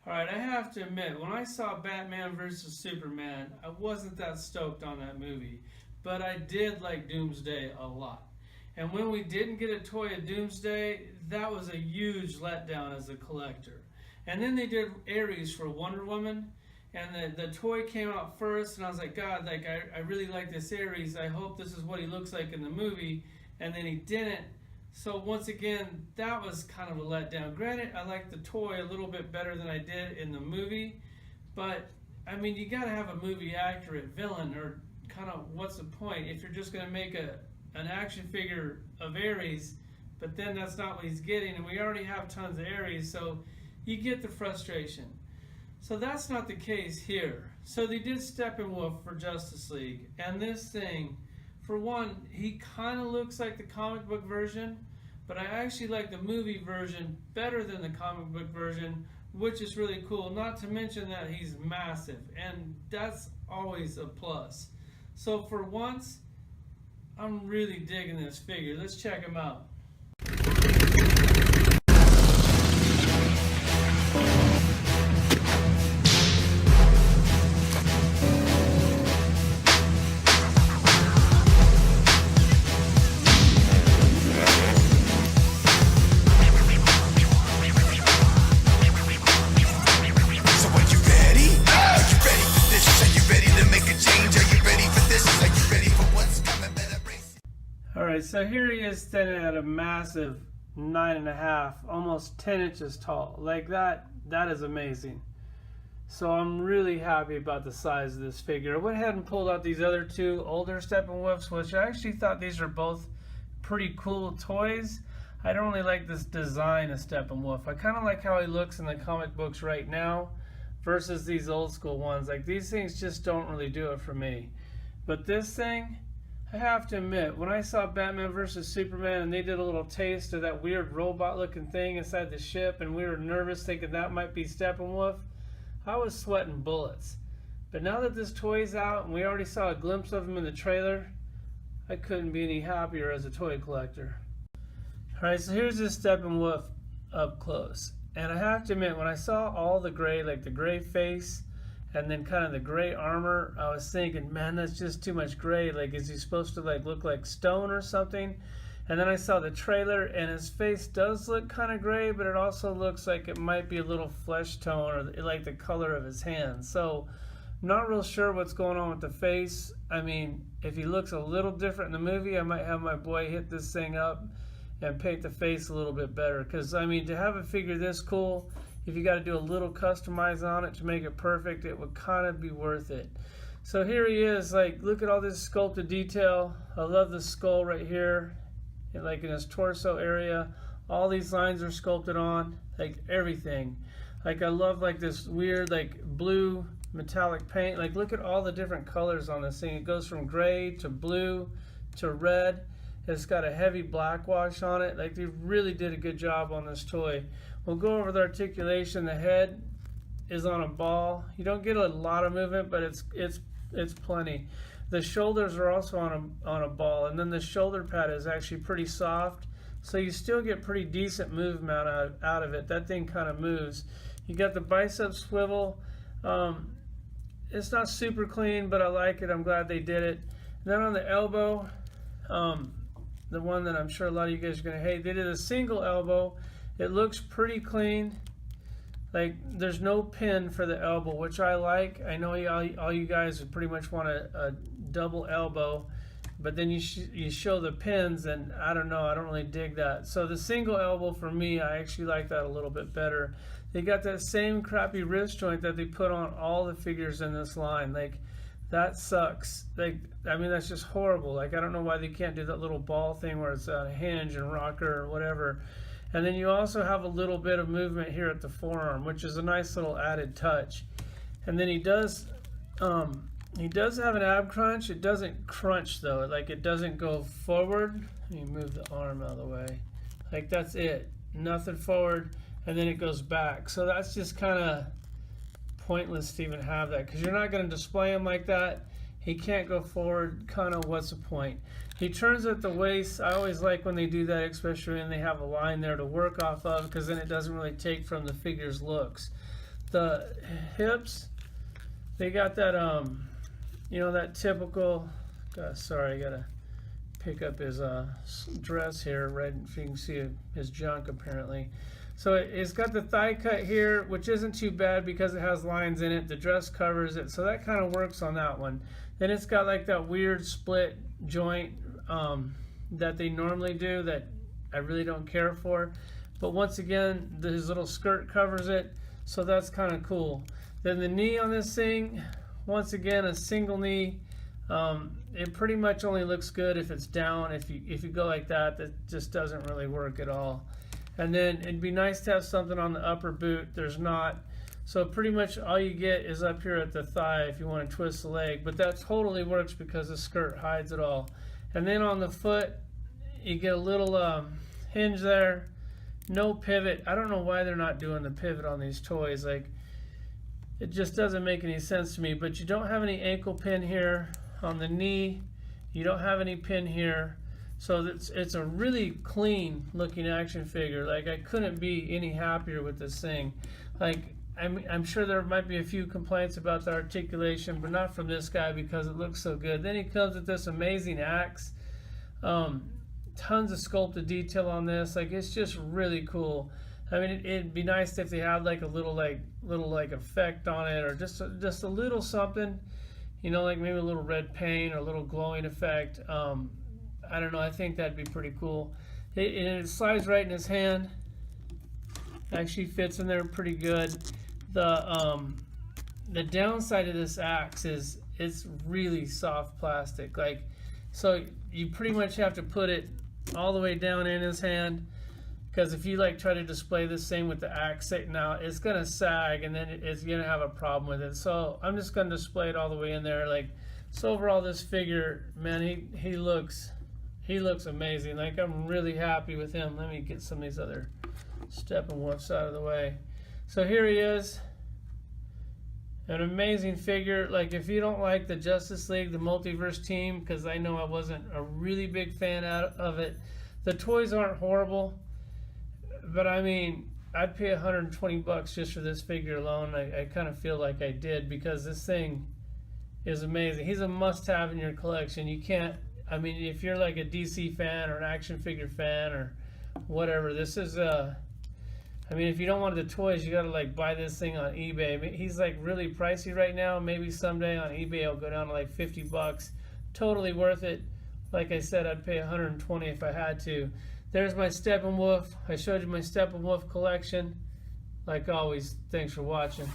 Alright, I have to admit, when I saw Batman vs. Superman, I wasn't that stoked on that movie. But I did like Doomsday a lot. And when we didn't get a toy of Doomsday, that was a huge letdown as a collector. And then they did Ares for Wonder Woman, and the toy came out first, and I was like, God, like I really like this Ares. I hope this is what he looks like in the movie. And then he didn't. So once again, that was kind of a letdown. Granted, I liked the toy a little bit better than I did in the movie, but I mean, you gotta have a movie accurate villain, or kind of what's the point if you're just gonna make an action figure of Ares, but then that's not what he's getting, and we already have tons of Ares, so you get the frustration. So that's not the case here. So they did Steppenwolf for Justice League, and this thing, for one, he kind of looks like the comic book version, but I actually like the movie version better than the comic book version, which is really cool. Not to mention that he's massive, and that's always a plus. So for once, I'm really digging this figure. Let's check him out. Alright, so here he is standing at a massive 9.5, almost 10 inches tall. Like that is amazing. So I'm really happy about the size of this figure. I went ahead and pulled out these other two older Steppenwolfs, which I actually thought these are both pretty cool toys. I don't really like this design of Steppenwolf. I kind of like how he looks in the comic books right now versus these old school ones. Like, these things just don't really do it for me. But this thing, I have to admit, when I saw Batman vs. Superman and they did a little taste of that weird robot looking thing inside the ship, and we were nervous thinking that might be Steppenwolf, I was sweating bullets. But now that this toy's out and we already saw a glimpse of him in the trailer, I couldn't be any happier as a toy collector. Alright, so here's this Steppenwolf up close. And I have to admit, when I saw all the gray, like the gray face, and then kind of the gray armor, I was thinking, man, that's just too much gray. Like, is he supposed to like look like stone or something? And then I saw the trailer, and his face does look kind of gray, but it also looks like it might be a little flesh tone, or like the color of his hands. So I'm not real sure what's going on with the face. I mean, if he looks a little different in the movie, I might have my boy hit this thing up and paint the face a little bit better. Because, I mean, to have a figure this cool, if you got to do a little customize on it to make it perfect, it would kind of be worth it. So here he is. Like, look at all this sculpted detail. I love the skull right here, and like in his torso area. All these lines are sculpted on, like everything. Like, I love like this weird like blue metallic paint. Like, look at all the different colors on this thing. It goes from gray to blue to red. It's got a heavy black wash on it. Like, they really did a good job on this toy. We'll go over the articulation. The head is on a ball. You don't get a lot of movement, but it's plenty. The shoulders are also on a ball, and then the shoulder pad is actually pretty soft, so you still get pretty decent movement out of it. That thing kind of moves. You got the bicep swivel. It's not super clean, but I like it. I'm glad they did it. And then on the elbow, the one that I'm sure a lot of you guys are going to hate, they did a single elbow. It looks pretty clean. Like, there's no pin for the elbow, which I like. I know all you guys would pretty much want a double elbow, but then you show the pins, and I don't know, I don't really dig that. So the single elbow, for me, I actually like that a little bit better. They got that same crappy wrist joint that they put on all the figures in this line. Like, that sucks. Like, I mean, that's just horrible. Like, I don't know why they can't do that little ball thing where it's a hinge and rocker or whatever. And then you also have a little bit of movement here at the forearm, which is a nice little added touch. And then he does have an ab crunch. It doesn't crunch though. Like, it doesn't go forward. Let me move the arm out of the way. Like, that's it. Nothing forward, and then it goes back. So that's just kind of pointless to even have that, because you're not going to display him like that. He can't go forward. Kind of, what's the point? He turns at the waist. I always like when they do that, especially when they have a line there to work off of, because then it doesn't really take from the figure's looks. The hips, they got that you know, that typical, sorry, I gotta pick up his dress here, right, so you can see his junk apparently. So it's got the thigh cut here, which isn't too bad because it has lines in it. The dress covers it, so that kind of works on that one. Then it's got like that weird split joint that they normally do that I really don't care for. But once again, his little skirt covers it, so that's kind of cool. Then the knee on this thing, once again, a single knee. It pretty much only looks good if it's down. If you go like that, that just doesn't really work at all. And then it'd be nice to have something on the upper boot. There's not. So pretty much all you get is up here at the thigh if you want to twist the leg. But that totally works because the skirt hides it all. And then on the foot, you get a little hinge there. No pivot. I don't know why they're not doing the pivot on these toys. Like, it just doesn't make any sense to me. But you don't have any ankle pin here on the knee. You don't have any pin here. So it's a really clean looking action figure. Like, I couldn't be any happier with this thing. Like, I'm sure there might be a few complaints about the articulation, but not from this guy because it looks so good. Then he comes with this amazing axe. Tons of sculpted detail on this. Like, it's just really cool. I mean, it'd be nice if they had like a little effect on it, or just a little something, you know, like maybe a little red paint or a little glowing effect. I don't know, I think that'd be pretty cool. It slides right in his hand. Actually fits in there pretty good. The downside of this axe is it's really soft plastic. Like, so you pretty much have to put it all the way down in his hand, because if you like try to display this thing with the axe sitting out, it's gonna sag and then it's gonna have a problem with it. So I'm just gonna display it all the way in there. Like, so overall, this figure, man, he looks amazing. Like, I'm really happy with him. Let me get some of these other Steppenwolfs out of the way. So here he is, an amazing figure. Like, if you don't like the Justice League, the Multiverse team, because I know I wasn't a really big fan of it, the toys aren't horrible, but I mean, I'd pay 120 bucks just for this figure alone. I kind of feel like I did, because this thing is amazing. He's a must-have in your collection. You can't, I mean, if you're like a DC fan or an action figure fan or whatever, this is I mean, if you don't want the toys, you gotta like buy this thing on eBay. I mean, he's like really pricey right now. Maybe someday on eBay it'll go down to like 50 bucks. Totally worth it. Like I said, I'd pay 120 if I had to. There's my Steppenwolf. I showed you my Steppenwolf collection. Like always, thanks for watching.